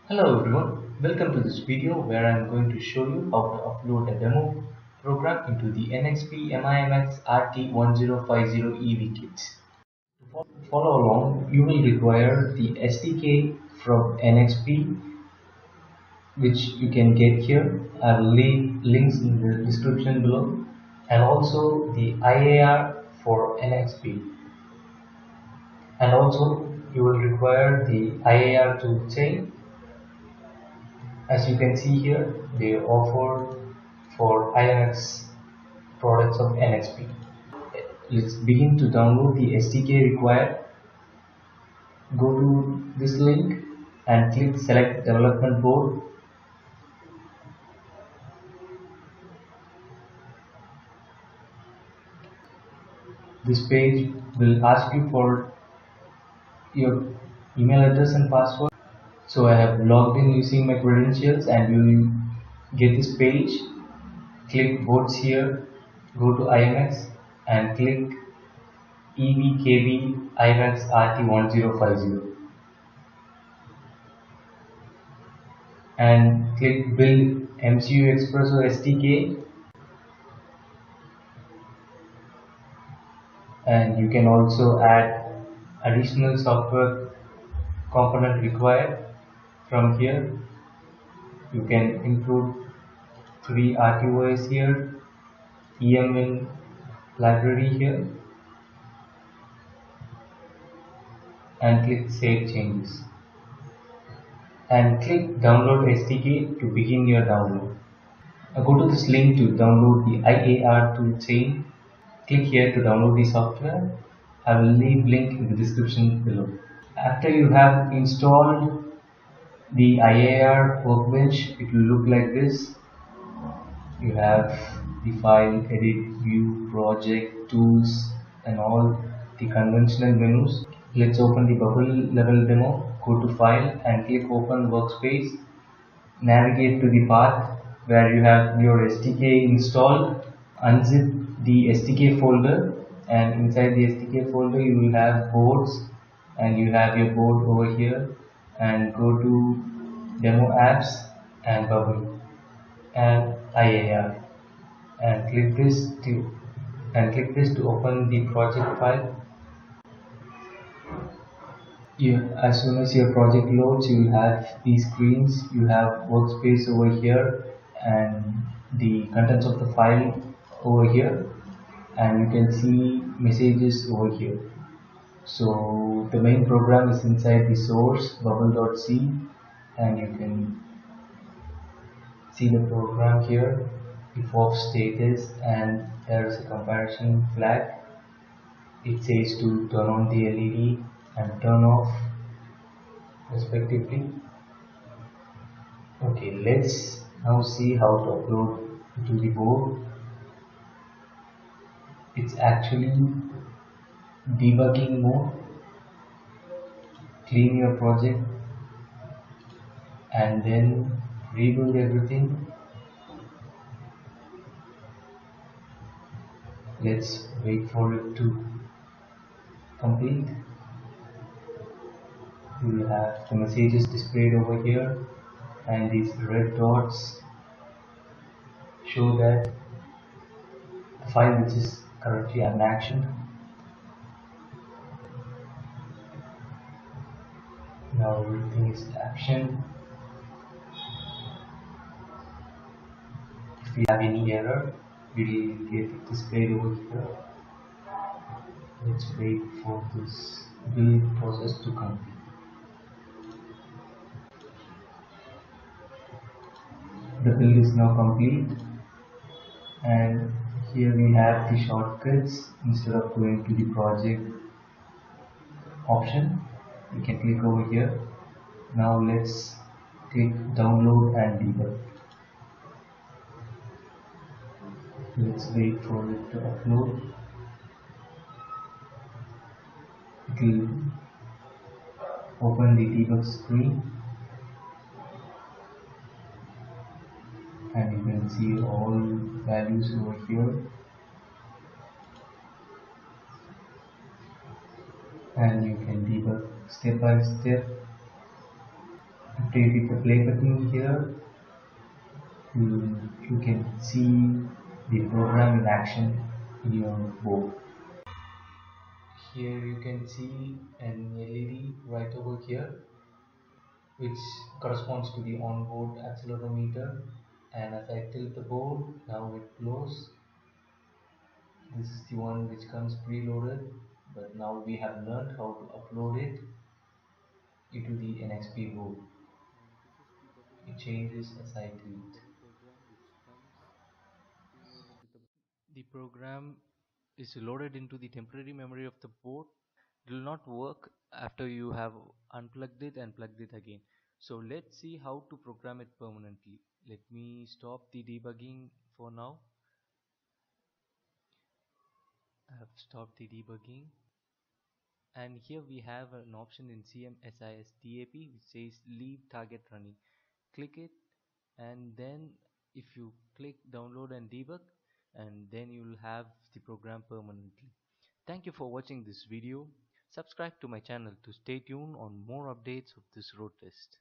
Hello everyone, welcome to this video where I am going to show you how to upload a demo program into the NXP i.MX RT1050 EV Kit. To follow along, you will require the SDK from NXP, which you can get here. I will leave links in the description below, and also the IAR for NXP. And also you will require the IAR toolchain. As you can see here, they offer for i.MX products of NXP. Let's begin to download the SDK required. Go to this link and click select development board. This page will ask you for your email address and password. So I have logged in using my credentials, and you will get this page. Click boards here, go to i.MX and click EV i.MX RT1050 and click build MCU Express or SDK, and you can also add additional software component required. From here you can include 3 RTOS here, EMN library here, and click save changes and click download SDK to begin your download. Now go to this link to download the IAR toolchain. Click here to download the software. I will leave link in the description below. After you have installed the IAR workbench, it will look like this. You have the file, edit, view, project, tools, and all the conventional menus. Let's open the bubble level demo. Go to file and click open workspace. Navigate to the path where you have your SDK installed. Unzip the SDK folder, and inside the SDK folder you will have boards, and you have your board over here. And go to demo apps and bubble and IAR and click this to open the project file. As soon as your project loads, you will have these screens. You have workspace over here and the contents of the file over here, and you can see messages over here. So the main program is inside the source bubble.c, and you can see the program here, if off status, and there is a comparison flag. It says to turn on the LED and turn off respectively. Okay, let's now see how to upload to the board. It's actually debugging mode. Clean your project and then rebuild everything. Let's wait for it to complete. You will have the messages displayed over here, and these red dots show that the file which is currently unactioned. Now everything is actioned. If we have any error, we will get it displayed over here. Let's wait for this build process to complete. The build is now complete, and here we have the shortcuts. Instead of going to the project option, you can click over here. Now let's click download and debug. Let's wait for it to upload. It will open the debug screen, and you can see all values over here, and you can debug step by step. After you hit the play button here, you can see the program in action in your board. Here you can see an LED right over here, which corresponds to the onboard accelerometer. And as I tilt the board, now it glows. This is the one which comes preloaded, but now we have learned how to upload it into the NXP board. And this is the It WD changes as I tilt. program which comes preloaded with the The program is loaded into the temporary memory of the board. It will not work after you have unplugged it and plugged it again. So let's see how to program it permanently. Let me stop the debugging for now. I have stopped the debugging, and here we have an option in CMSIS TAP which says leave target running. Click it, and then if you click download and debug, and then you will have the program permanently. Thank you for watching this video. Subscribe to my channel to stay tuned on more updates of this road test.